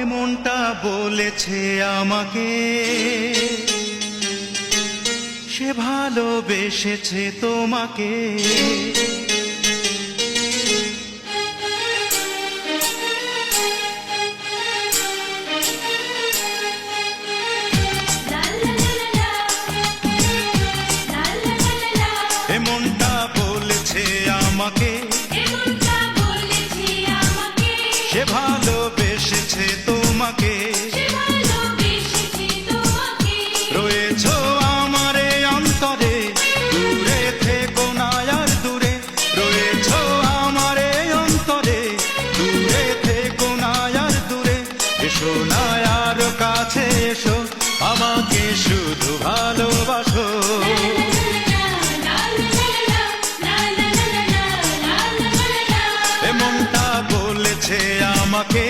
এমনটা বলেছে আমাকে, সে ভালোবেসেছে তোমাকে। এমনটা বলেছে আমাকে, সে ভালোবেসেছে তোমাকে। রয়েছো আমার অন্তরে, দূরে থেকো না আর দূরে। রয়েছো আমার অন্তরে, দূরে থেকো না আর দূরে। এসো না আর কাছে এসো, আমাকে শুধু ভালোবাসো। এমনটা বলেছে আমাকে।